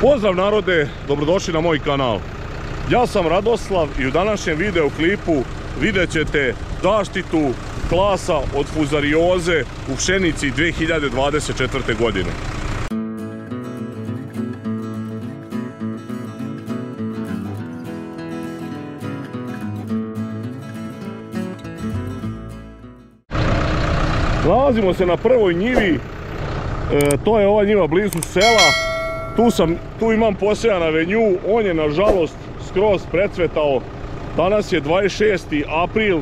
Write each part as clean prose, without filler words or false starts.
Pozdrav narode, dobrodošli na moj kanal. Ja sam Radoslav i u današnjem videoklipu vidjet ćete zaštitu klasa od fuzarioze u pšenici 2024. godine. Nalazimo se na prvoj njivi, to je ova njiva blizu sela. Tu imam posejan avenju, on je nažalost skroz precvetao. Danas je 26. april.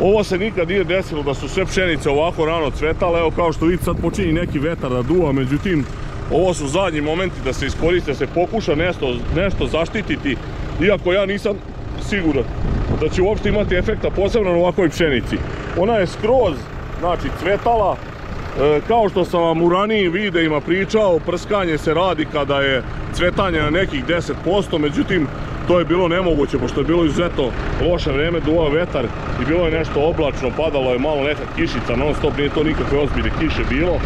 Ovo se nikad nije desilo da su sve pšenice ovako rano cvetale. Evo kao što vidite sad počinje neki vetar da duva, međutim ovo su zadnji momenti da se iskoriste, se pokuša nešto zaštititi. Iako ja nisam siguran da će uopšte imati efekta, posebno na ovakvoj pšenici. Ona je skroz, znači, cvetala. Kao što sam vam u ranijim videima pričao, prskanje se radi kada je cvetanje na nekih 10%, međutim to je bilo nemoguće pošto je bilo izuzetno loše vreme, duvao vetar i bilo je nešto oblačno, padalo je malo neka kišica non stop, nije to nikakve ozbiljne kiše bilo.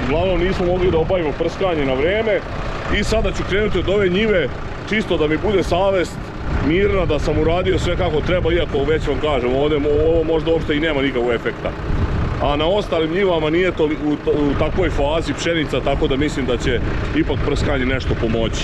Uglavnom nismo mogli da obavimo prskanje na vreme i sada ću krenuti od ove njive čisto da mi bude savest mirna da sam uradio sve kako treba, iako već vam kažem, ovo možda uopšte i nema nikakvog efekta. A na ostalim njivama nije to u takvoj fazi pšenica, tako da mislim da će ipak prskanje nešto pomoći.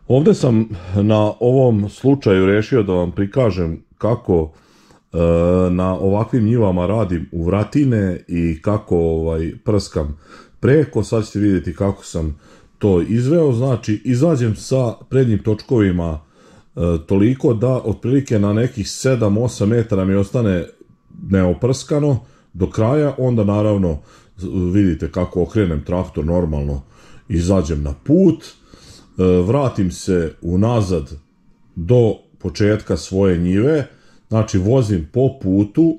Ovdje sam na ovom slučaju rešio da vam prikažem kako na ovakvim njivama radim u vratine i kako prskam preko. Sad ćete vidjeti kako sam to izveo. Znači, izađem sa prednjim točkovima toliko da otprilike na nekih 7-8 metara mi ostane neoprskano do kraja, onda naravno vidite kako okrenem traktor normalno, izađem na put, vratim se unazad do početka svoje njive, znači vozim po putu,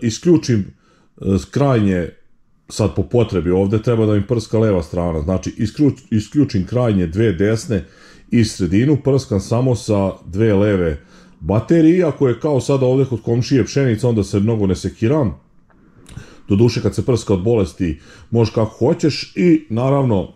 isključim krajnje, sad po potrebi ovdje treba da mi prska leva strana, znači isključim krajnje dve desne i sredinu, prskam samo sa dve leve baterije, iako je kao sada ovdje kod komšije pšenica, onda se mnogo ne sekiram. Doduše kad se prska od bolesti možeš kako hoćeš i naravno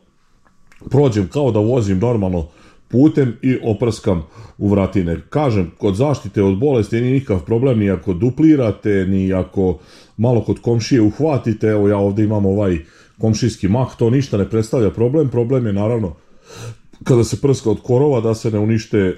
prođem kao da vozim normalno putem i oprskam u vratine. Kažem, kod zaštite od bolesti nije nikakav problem ni ako duplirate, ni ako malo kod komšije uhvatite. Evo ja ovdje imam ovaj komšijski mak, to ništa ne predstavlja problem. Problem je naravno kada se prska od korova da se ne unište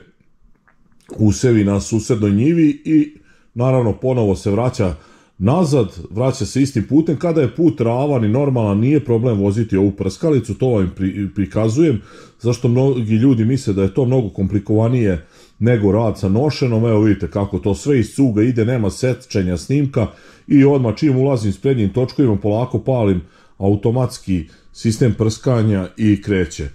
usevi na susednoj njivi i naravno ponovo se vraća nazad, vraća se istim putem. Kada je put ravan i normalan, nije problem voziti ovu prskalicu, to vam prikazujem, zašto mnogi ljudi misle da je to mnogo komplikovanije nego rad sa nošenom. Evo vidite kako to sve iz cuga ide, nema sečenja snimka i odmah čim ulazim s prednjim točkovima polako palim automatski sistem prskanja i kreće.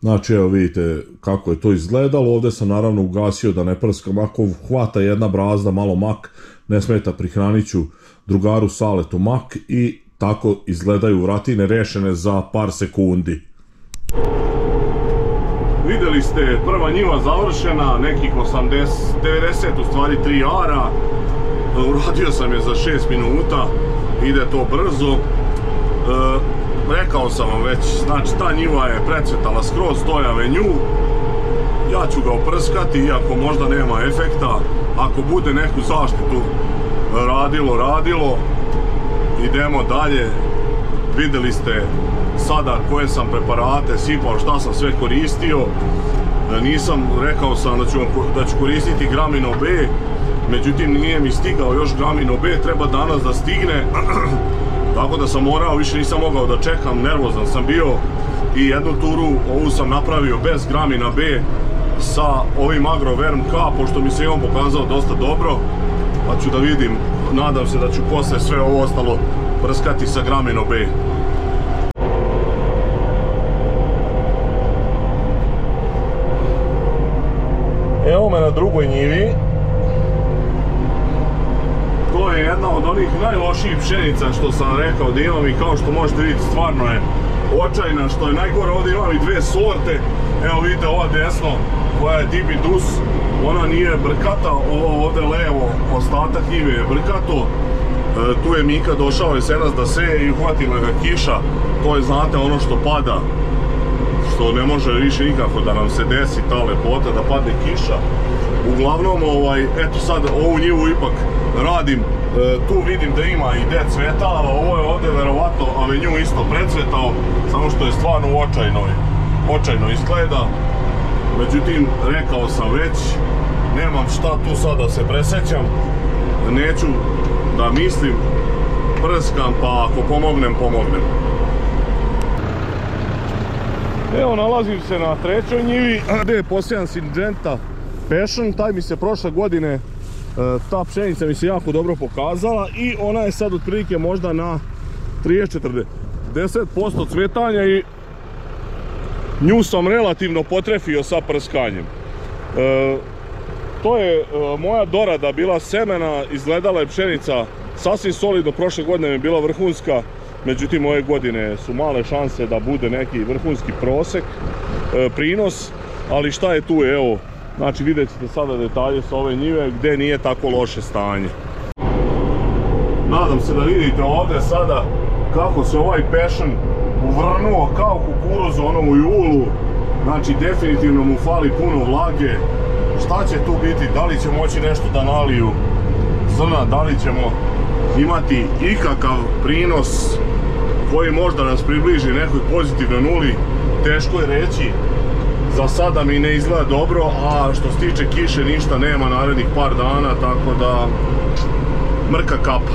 Znači evo vidite kako je to izgledalo, ovdje sam naravno ugasio da ne prskam, ako hvata jedna brazda malo mak, ne smeta, prihranit ću drugaru Saletu mak i tako izgledaju vratine rešene za par sekundi. Vidjeli ste prva njiva završena, nekih 90 u stvari 3 ara, uradio sam je za 6 minuta, ide to brzo. Rekao sam vam već, znači ta njiva je precvetala skroz, to je avenju. Ja ću ga oprskati, iako možda nema efekta. Ako bude neku zaštitu radilo. Idemo dalje. Vidjeli ste sada koje sam preparate sipao, šta sam sve koristio. Rekao sam da ću koristiti Gramino B, međutim nije mi stigao još Gramino B, treba danas da stigne. Tako da sam morao, više nisam mogao da čekam, nervozan sam bio i jednu turu ovu sam napravio bez Gramina B sa ovim Agroverm K, pošto mi se i on pokazao dosta dobro, pa ću da vidim, nadam se da ću posle sve ovo ostalo prskati sa Gramino B. Evo me na drugoj njivi. To je jedna od onih najlošijih pšenica što sam rekao da imam i kao što možete vidjeti stvarno je očajna, što je najgore ovdje imam i dve sorte. Evo vidite ova desno koja je Dibidus, ona nije brkata, ovo ovdje levo ostatak njive je brkato. Tu je Mika došao jesenas da seje i uhvatila ga kiša, to je znate ono što pada, što ne može više nikako da nam se desi ta lepota da padne kiša. Uglavnom, eto sad ovu njivu ipak radim, tu vidim da ima i dead cvetala, ovo je ovdje verovatno avenju isto precvetao, samo što je stvarno očajno izgleda. Međutim, rekao sam već, nemam šta tu sad da se presećam, neću da mislim, prskam, pa ako pomognem. Evo, nalazim se na trećoj njivi, gdje je posijan Syngenta Passion, taj mi se prošle godine, ta pšenica mi se jako dobro pokazala i ona je sad otprilike možda na 30-40% cvetanja i nju sam relativno potrefio sa prskanjem. To je moja dorada bila semena, izgledala je pšenica sasvim solidno, prošle godine mi je bila vrhunska, međutim ove godine su male šanse da bude neki vrhunski prosek, prinos, ali šta je tu, evo, znači vidjet ćete sada detalje sa ove njive gdje nije tako loše stanje. Nadam se da vidite ovdje sada kako se ovaj Passion uvrnuo kao kukuruz onom u julu, znači definitivno mu fali puno vlage. Šta će tu biti, da li će moći nešto da naliju zrna, da li ćemo imati ikakav prinos koji možda nas približi nekoj pozitivnoj nuli, teško je reći. Za sada mi ne izgleda dobro, a što se tiče kiše ništa nema narednih par dana, tako da mrka kapa.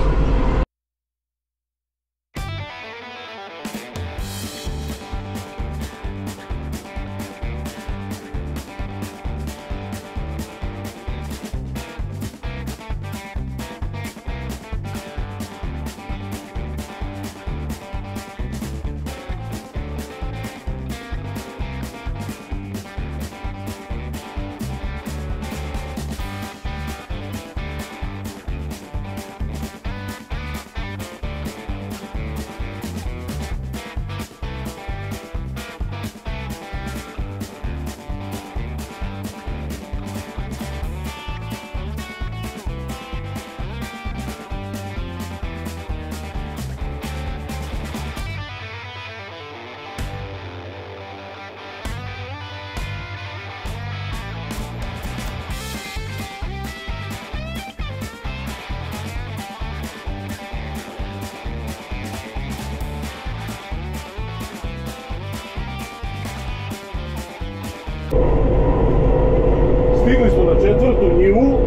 četvrtu njivu.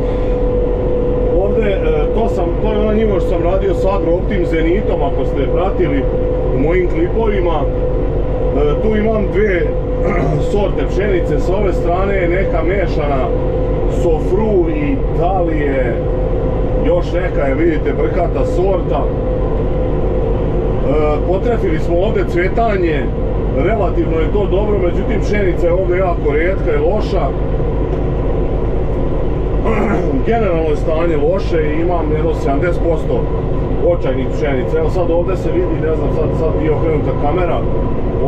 Ovdje, to je ona njiva što sam radio s Agrooptim Zenitom, ako ste pratili u mojim klipovima. Tu imam dvije sorte pšenice, s ove strane je neka mešana Sofru i Italije, još neka je, vidite, brkata sorta. Potrefili smo ovdje cvetanje, relativno je to dobro, međutim pšenica je ovdje jako rijetka i loša. Generalno je stanje loše i imam jedno 70% očajnih pšenica. Evo sad ovdje se vidi, ne znam, sad je okrenuta kamera,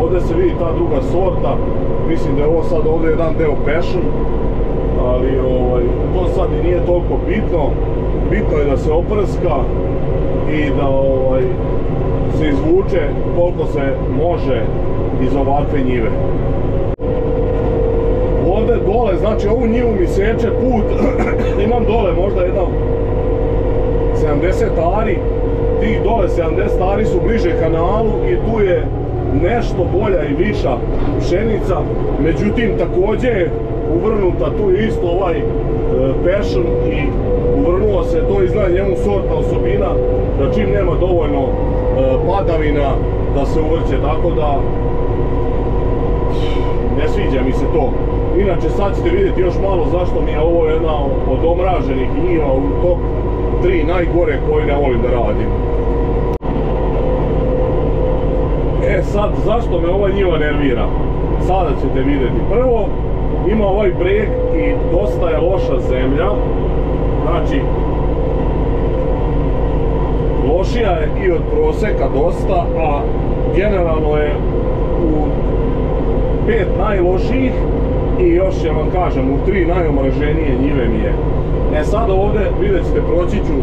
ovdje se vidi ta druga sorta. Mislim da je ovo sad ovdje jedan deo Passion, ali to sad i nije toliko bitno. Bitno je da se oprska i da se izvuče koliko se može iz ovakve njive. Ovdje dole, znači ovu njivu mi seče put, imam dole možda jedno 70 ari, tih dole 70 ari su bliže kanalu i tu je nešto bolja i viša pšenica, međutim također je uvrnuta tu isto ovaj Passion i uvrnuo se, to izgleda njemu sortna osobina da čim nema dovoljno padavina da se uvrće, tako da ne sviđa mi se to. Inače sad ćete vidjeti još malo zašto mi je ovo jedna od omraženih njiva u top 3 najgore koje ne volim da radim. Sad, zašto me ova njiva nervira? Sada ćete vidjeti. Prvo, ima ovaj breg i dosta je loša zemlja. Znači, lošija je i od proseka dosta, a generalno je u 5 najlošijih i još ja vam kažem, u 3 najomraženije njive mi je. Sad ovdje, vidjet ćete, proći ću,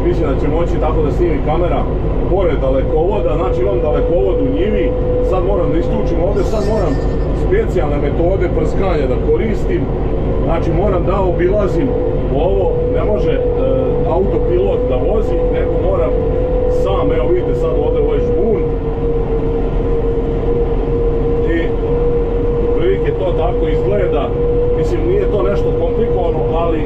mislim da će moći tako da snimi kamera, pored dalekovoda, znači imam dalekovod u njivi, sad moram da isključim ovdje, sad moram specijalne metode prskanja da koristim, znači moram da obilazim ovo, ne može autopilot da vozi, nego moram sam, evo vidite sad ovdje ovaj žbun, i prilike to tako izgleda, mislim nije to nešto komplikovano, ali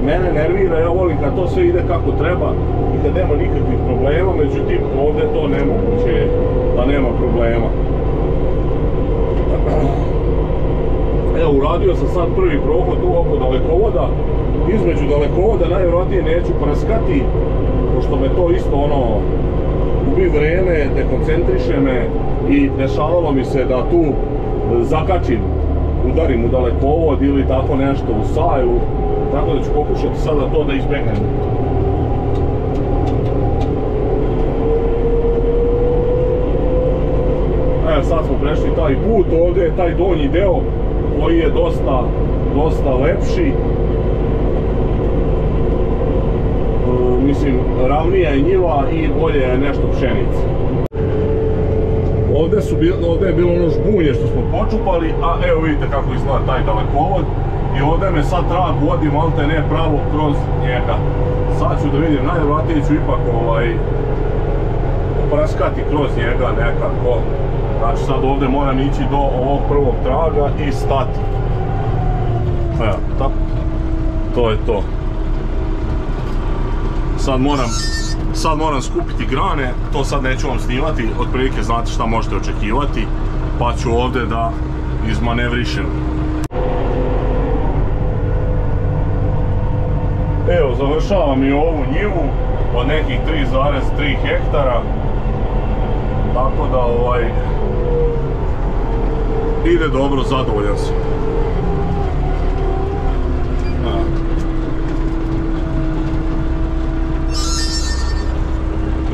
mene nervira, ja volim kad to sve ide kako treba i kad nema nikakvih problema, međutim ovdje to nemoguće je da nema problema. Evo, uradio sam sad prvi prohod tu oko dalekovoda, između dalekovoda najvjerojatnije neću prskati, pošto me to isto gubi vreme, dekoncentriše me i dešavalo mi se da tu zakačim, udarim u dalekovod ili tako nešto u saju, tako da ću pokušati sada to da izbjegnem. Evo sad smo prešli taj put, ovdje je taj donji deo koji je dosta lepši. Mislim, ravnija je njiva i bolje je nešto pšenice. Ovdje je bilo ono žbunje što smo počupali, a evo vidite kako izgleda taj dalekovod. I ovdje me sad trag vodi malte ne pravo kroz njega. Sad ću da vidim, najvjerojatnije ću ipak praskati kroz njega nekako. Znači sad ovdje moram ići do ovog prvog traga i stati. Evo, tako. To je to. Sad moram skupiti grane, to sad neću vam snimati, otprilike znate šta možete očekivati, pa ću ovdje da izmanevrišem. Evo, završavam i ovu njivu od nekih 3,3 hektara, tako da ide dobro, zadovoljan sam.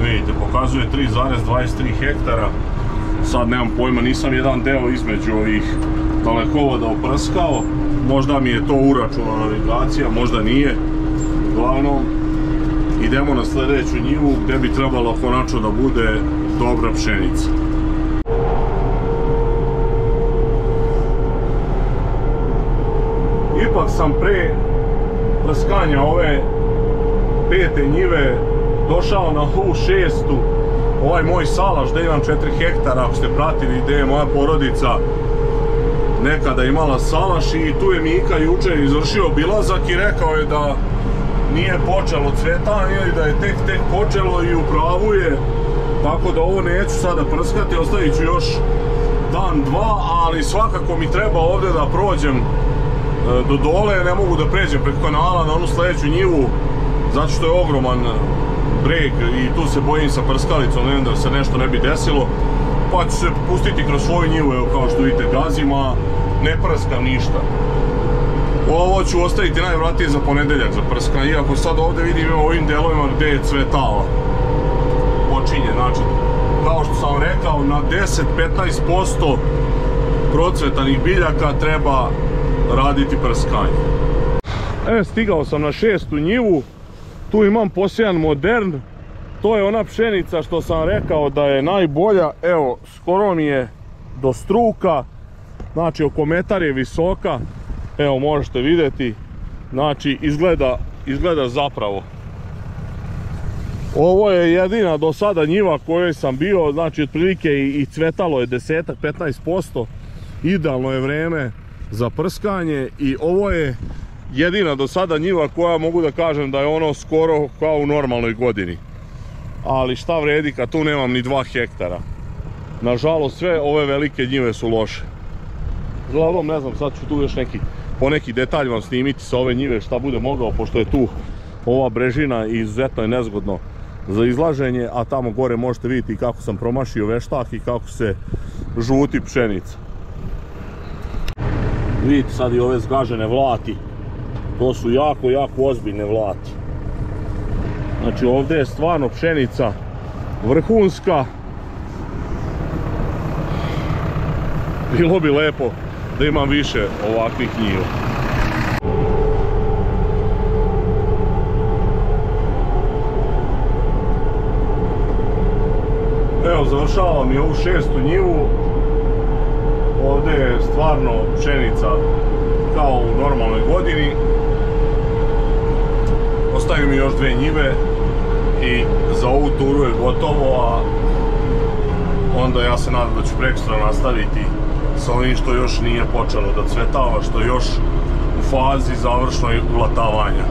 Vidite, pokazuje 3,23 hektara, sad nemam pojma, nisam jedan deo između ovih dalekovoda oprskao, možda mi je to uračunala navigacija, možda nije. Uglavnom, idemo na sljedeću njivu gdje bi trebalo konačno da bude dobra pšenica. Ipak sam pre prskanja ove 5. njive došao na ovu 6. ovaj moj salaš gdje imam 4 hektara, ako ste pratili gdje je moja porodica nekada imala salaš i tu je Mika jučer izvršio obilazak i rekao je da nije počelo cvetanje i da je tek počelo i u pravu je. Tako da ovo neću sada prskati, ostavit ću još dan, dva, ali svakako mi treba ovdje da prođem do dole, ne mogu da pređem preko kanala na onu sljedeću njivu, zato što je ogroman breg i tu se bojim sa prskalicom, ne vem da se nešto ne bi desilo, pa ću se pustiti kroz svoju njivu, evo kao što vidite gazim, a ne prskam ništa. Ovo ću ostaviti najvratnije za ponedeljak za prskanje, iako sad ovdje vidim ovim delovima gdje je cvetala. Počinje, znači, kao što sam rekao, na 10-15% procvetanih biljaka treba raditi prskanje. Stigao sam na 6. njivu, tu imam posejan modern, to je ona pšenica što sam rekao da je najbolja, evo, skoro mi je do struka, znači oko metar je visoka, evo možete vidjeti, znači izgleda zapravo. Ovo je jedina do sada njiva kojoj sam bio, znači otprilike i cvetalo je 10-15%, idealno je vreme za prskanje i ovo je jedina do sada njiva koja mogu da kažem da je ono skoro kao u normalnoj godini. Ali šta vredi kad tu nemam ni 2 hektara. Nažalost sve ove velike njive su loše. Uglavnom ne znam, sad ću tu još poneki detalj vam snimiti sa ove njive šta bude mogao, pošto je tu ova brežina i izuzetno je nezgodno za izlaženje, a tamo gore možete vidjeti kako sam promašio veštak i kako se žuti pšenica. Vidite sad i ove zgažene vlati, to su jako ozbiljne vlati. Znači ovdje je stvarno pšenica vrhunska. Bilo bi lepo da imam više ovakvih njiva. Evo, završavam i ovu 6. njivu. Ovdje je stvarno pšenica kao u normalnoj godini. Ostaju mi još 2 njive i za ovu turu je gotovo, a onda ja se nadam da ću prekstra nastaviti sa onim što još nije počelo da cvetava, što je još u fazi završnoj ulatavanja.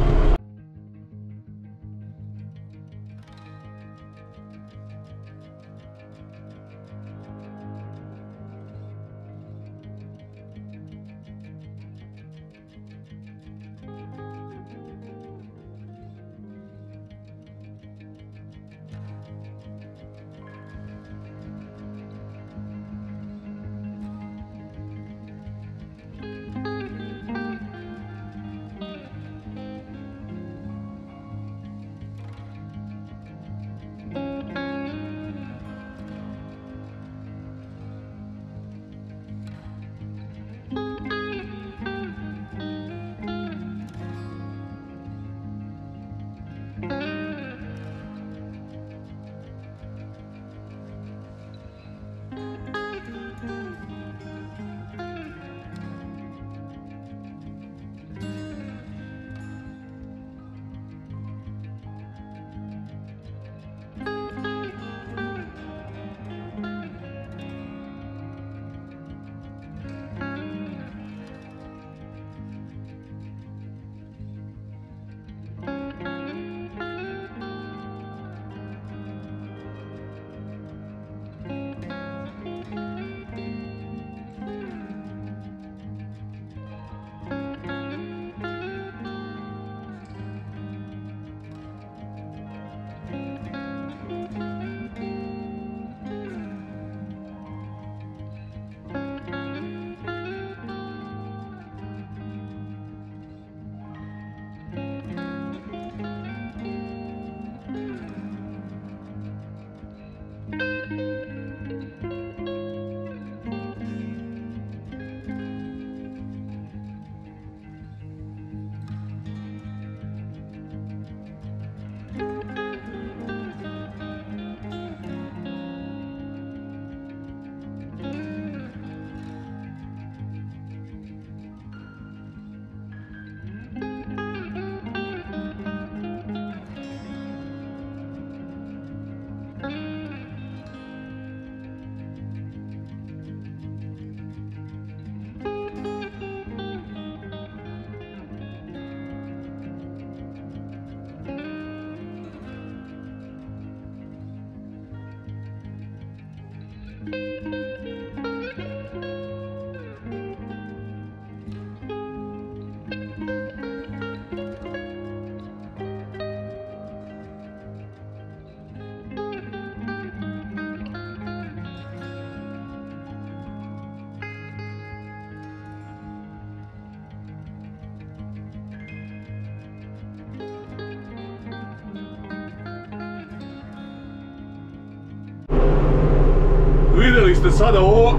Vidjeli ste sada ovo,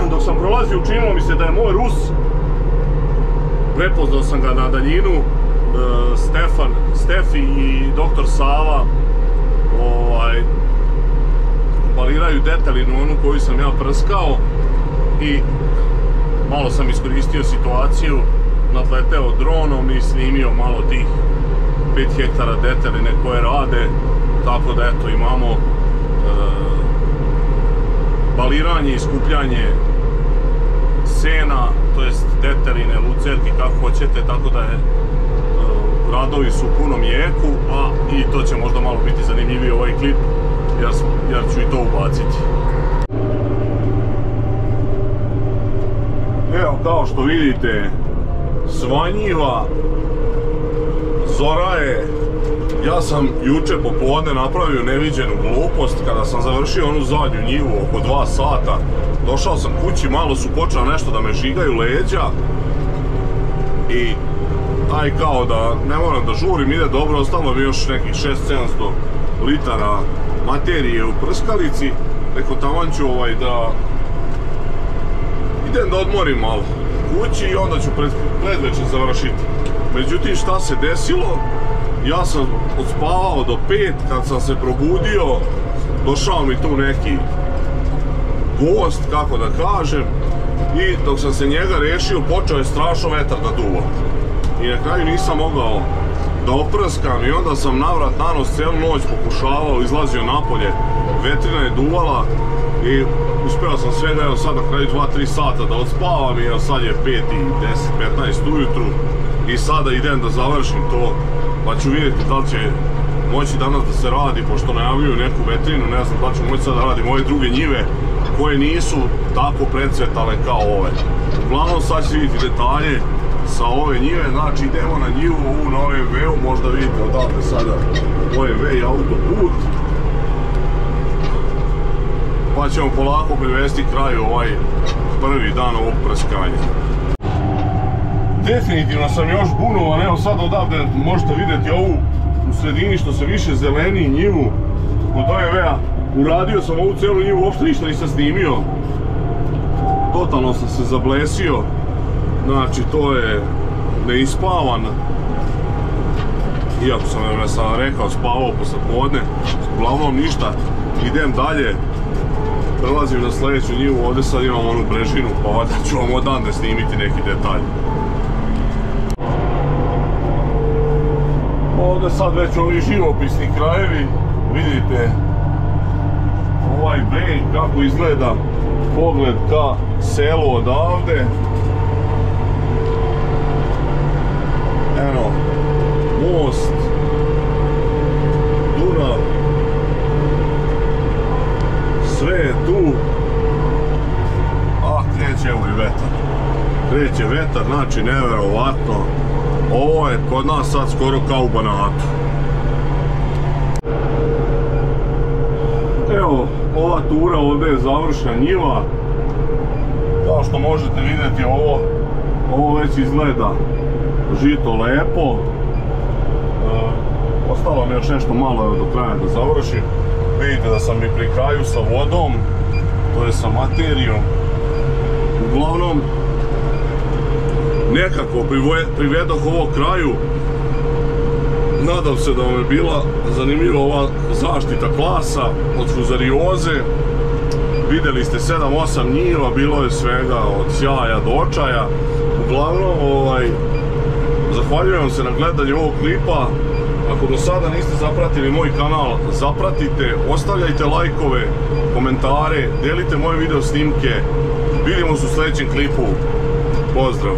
dok sam prolazio, učinilo mi se da je moj Rus. Prepoznao sam ga na daljinu, Stefi i doktor Sava baliraju detelinu, onu koju sam ja prskao, i malo sam iskoristio situaciju, nadleteo dronom i snimio malo tih 5 hektara deteline koje rade, tako da eto imamo baliranje i skupljanje sena, to jest deteline, lucerki, kako hoćete, tako da je radovi su u punom jeku, a i to će možda malo biti zanimljiviji ovaj klip, jer ću i to ubaciti. Evo, kao što vidite, svanjiva, zora je. Ja sam juče popodne napravio neviđenu glupost kada sam završio onu zadnju njivu oko 2 sata. Došao sam kući, malo su počela nešto da me žigaju leđa i aj kao da ne moram da žurim, ide dobro, ostalo mi još nekih 600-700 litara materije u prskalici. Rekao, taman ću da idem da odmorim malo kući i onda ću predvečer završiti. Međutim, šta se desilo? Ja sam odspavao do 5, kad sam se probudio, došao mi tu neki gost, kako da kažem, i dok sam se njega rešio, počeo je strašno vetar da duva. I na kraju nisam mogao da oprskam i onda sam navrat nanos cijelu noć pokušavao, izlazio napolje, vetrina je duvala i uspeo sam svega, evo sad na kraju 2-3 sata da odspavam i evo sad je 5 i 10-15 ujutru i sada idem da završim to, pa ću vidjeti da li će moći danas da se radi, pošto najavljuju neku vetrinu, ne znam da li ću moći sad da radim ove druge njive koje nisu tako precvetale kao ove. Uglavnom sad ćete vidjeti detalje sa ove njive, znači idemo na njivu ovu na OMV-u, možda vidite odavde sada OMV i autoput, pa ćemo polako privesti kraju ovaj prvi dan ovog prskanja. Definitivno sam još bunovan, evo sad odavde možete vidjeti ovu u sredini što se više zeleni njivu od OMV-a. Uradio sam ovu celu njivu, uopšte ništa nisam snimio, totalno sam se zablesio, znači to je neispavan, iako sam rekao spavao posle podne, uglavnom ništa, idem dalje, prelazim na sljedeću njivu, ovdje sad imam onu brežinu, pa ovdje ću vam odande snimiti neki detalj. Ovdje sad već ovi živopisni krajevi, vidite ovaj breg kako izgleda, pogled ka selu odavde. Eno, most, Dunav, sve je tu, a kreće evo i vetar. Kreće vetar, znači neverovatno, ovo je kod nas sad skoro kao u Banatu. Evo, ova tura ovdje je završena njiva, kao što možete vidjeti ovo već izgleda žito lepo. Ostalo mi još nešto malo do kraja da završim. Vidite da sam i pri kraju sa vodom, to je sa materijom. Uglavnom, nekako privedoh ovo kraju. Nadam se da vam je bila zanimljiva ova zaštita klasa od fuzarioze. Vidjeli ste 7-8 njiva, bilo je svega od sjaja do očaja. Uglavnom, zahvaljujem se na gledanju ovog klipa. Ako do sada niste zapratili moj kanal, zapratite, ostavljajte lajkove, komentare, delite moje video snimke. Vidimo se u sljedećem klipu. Pozdrav!